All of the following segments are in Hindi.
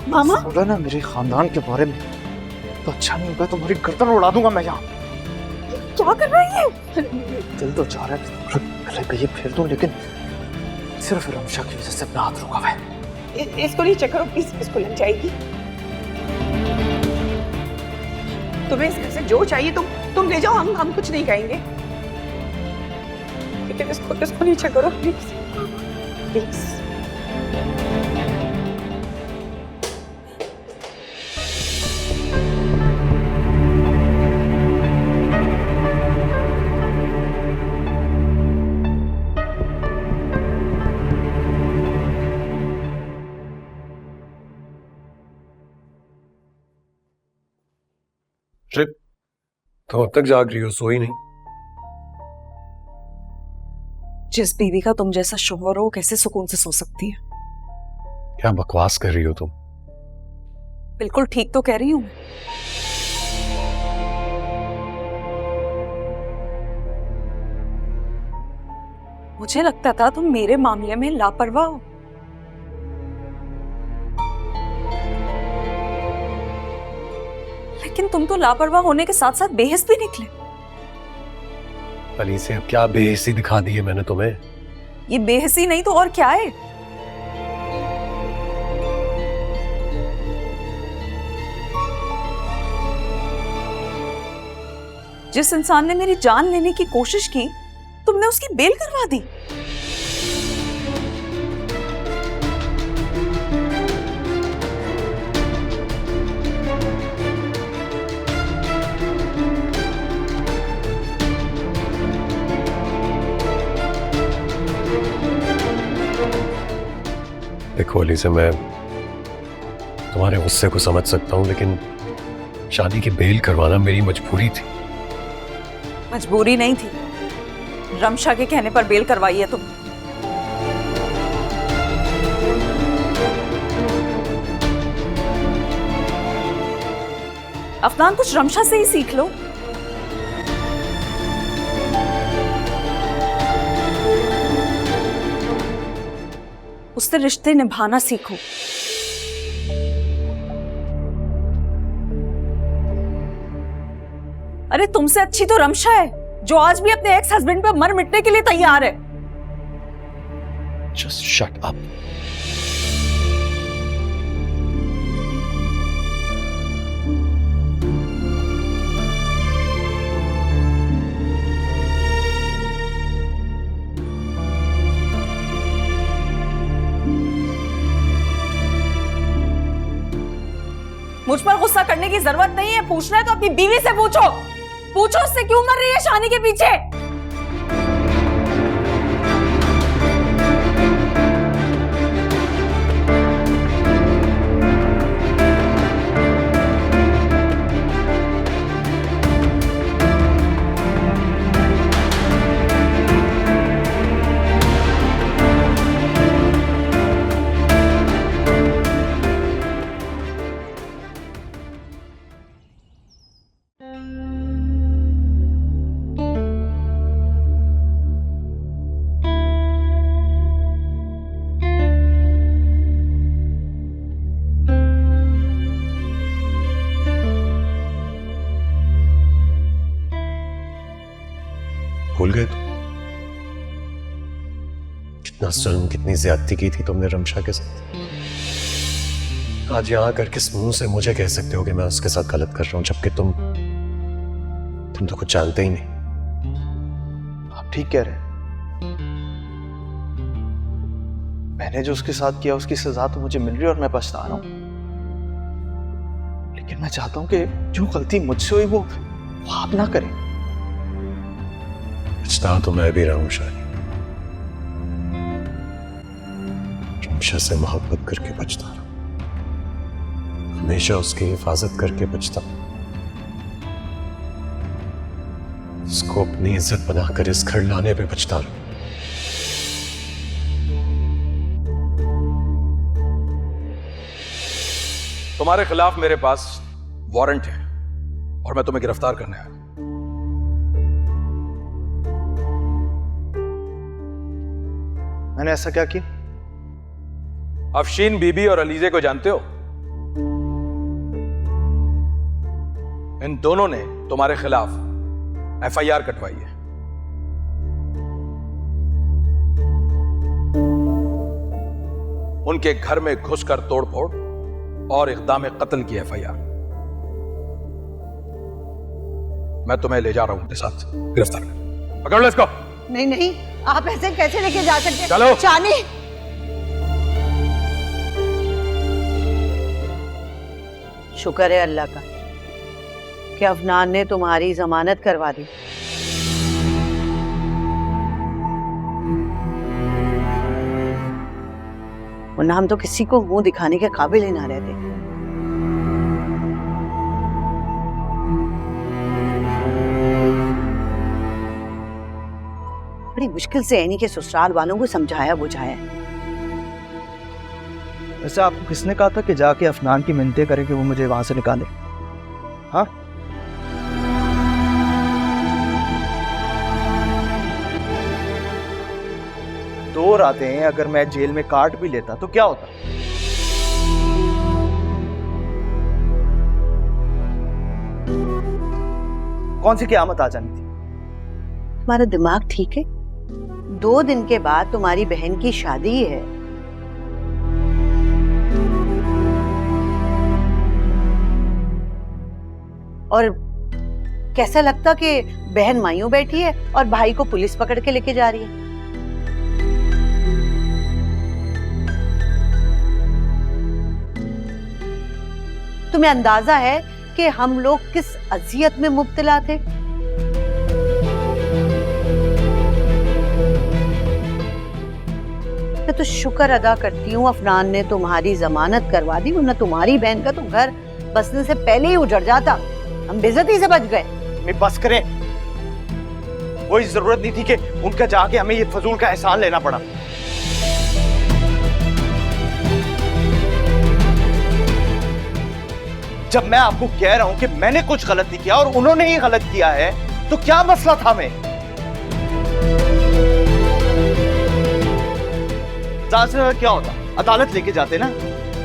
मामा बोला ना मेरे खानदान के बारे में तो अच्छा नहीं होगा, तुम्हारी गर्दन उड़ा दूंगा मैं यहाँ। क्या कर रही है? दिल तो चाह रहा है गले पे ये फेर दूं, लेकिन सिर्फ रमशा की वजह से अपना हाथ रुका हुआ है। इसको नहीं चेक करो प्लीज, इसको लग जाएगी। तुम्हें इस घर से जो चाहिए तुम ले जाओ, हम कुछ नहीं कहेंगे, लेकिन इसको नीचे करो प्लीज प्लीज। ट्रिप तो अब तक जाग रही हो, सोई नहीं? जिस बीवी का तुम जैसा शोहर हो कैसे सुकून से सो सकती है? क्या बकवास कर रही हो तुम? बिल्कुल ठीक तो कह रही हूं। मुझे लगता था तुम मेरे मामले में लापरवाह हो, लेकिन तुम तो लापरवाह होने के साथ साथ बेहिस भी निकले। अली से अब क्या बेहिसी दिखा दी है मैंने तुम्हें? ये बेहिसी नहीं तो और क्या है? जिस इंसान ने मेरी जान लेने की कोशिश की तुमने उसकी बेल करवा दी। देखो अली से मैं तुम्हारे गुस्से को समझ सकता हूं, लेकिन शादी की बेल करवाना मेरी मजबूरी थी। मजबूरी नहीं थी, रमशा के कहने पर बेल करवाई है तुम। अफनान कुछ रमशा से ही सीख लो। उससे रिश्ते निभाना सीखो। अरे तुमसे अच्छी तो रमशा है जो आज भी अपने एक्स हस्बैंड पे मर मिटने के लिए तैयार है। Just shut up. मुझ पर गुस्सा करने की जरूरत नहीं है। पूछना है तो अपनी बीवी से पूछो। पूछो उससे क्यों मर रही है शानी के पीछे। भूल गए तुम कितना जुल्म कितनी ज्यादती की थी तुमने रमशा के साथ? आज यहां आकर किस मुंह से मुझे कह सकते हो कि मैं उसके साथ गलत कर रहा हूं, जबकि तुम तो कुछ जानते ही नहीं। आप ठीक कह रहे हैं, मैंने जो उसके साथ किया उसकी सजा तो मुझे मिल रही है और मैं पछता रहा हूं, लेकिन मैं चाहता हूं कि जो गलती मुझसे हुई वो आप ना करें। पछता तो मैं भी रहा हूं शायद, रमशा से मोहब्बत करके बचता रहा, हमेशा उसकी हिफाजत करके बचता, उसको अपनी इज्जत बनाकर इस घर लाने पे बचता रहा। तुम्हारे खिलाफ मेरे पास वारंट है और मैं तुम्हें गिरफ्तार करने आया। मैंने ऐसा क्या किया? अफशीन बीबी और अलीजे को जानते हो? इन दोनों ने तुम्हारे खिलाफ FIR कटवाई है। उनके घर में घुसकर तोड़फोड़ और इक़दाम कत्ल की FIR। मैं तुम्हें ले जा रहा हूं अपने साथ गिरफ्तार कर। पकड़ लो इसको। नहीं नहीं, आप ऐसे कैसे लेके जा सकते? चलो। चानी, शुक्र है अल्लाह का कि अफनान ने तुम्हारी जमानत करवा दी। वरना हम तो किसी को मुंह दिखाने के काबिल ही ना रहते। बड़ी मुश्किल से ऐनी के ससुराल वालों को समझाया बुझाया। वैसे आपको किसने कहा था कि जाके अफनान की मिन्नतें करें कि वो मुझे वहां से निकाले? हाँ, दो रातें अगर मैं जेल में काट भी लेता तो क्या होता? कौन सी क़यामत आ जानी थी? तुम्हारा दिमाग ठीक है? 2 दिन के बाद तुम्हारी बहन की शादी है। और कैसा लगता कि बहन मायूं बैठी है और भाई को पुलिस पकड़ के लेके जा रही है। तुम्हें अंदाजा है कि हम लोग किस अजियत में मुब्तला थे? मैं तो शुक्र अदा करती हूँ अफनान ने तुम्हारी जमानत करवा दी, वरना तुम्हारी बहन का तो घर बसने से पहले ही उजड़ जाता। हम बेइज्जती से बच गए। मैं बस करें, कोई जरूरत नहीं थी कि उनका जाके हमें ये फजूल का एहसान लेना पड़ा। जब मैं आपको कह रहा हूं कि मैंने कुछ गलत नहीं किया और उन्होंने ही गलत किया है, तो क्या मसला था? मैं क्या होता? अदालत लेके जाते ना,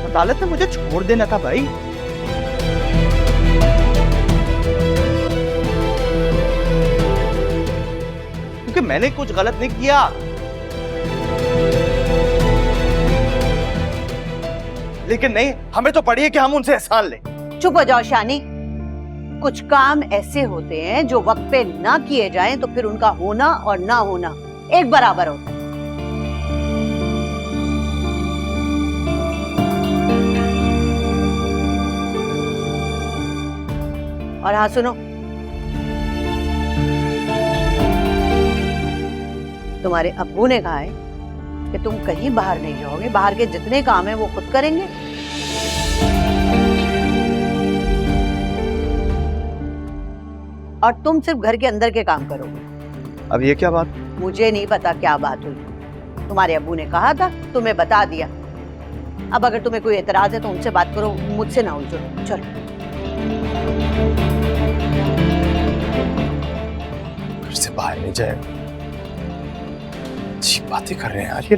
अदालत ने मुझे छोड़ देना था भाई। क्योंकि मैंने कुछ गलत नहीं किया। लेकिन नहीं, हमें तो पड़ी है कि हम उनसे एहसान लें। चुप हो जाओ शानी। कुछ काम ऐसे होते हैं जो वक्त पे ना किए जाएं तो फिर उनका होना और ना होना एक बराबर होता है। और हाँ सुनो, तुम्हारे अब्बू ने कहा है कि तुम कहीं बाहर नहीं जाओगे, बाहर के जितने काम हैं वो खुद करेंगे। और तुम सिर्फ घर के अंदर के काम करोगे। अब ये क्या बात? मुझे नहीं पता क्या बात हुई, तुम्हारे अब्बू ने कहा था, तुम्हें बता दिया। अब अगर तुम्हें कोई एतराज है तो उनसे बात करो, मुझसे ना उलझो। चलो। घर से बाहर नहीं जाए, अच्छी बातें कर रहे हैं यार ये।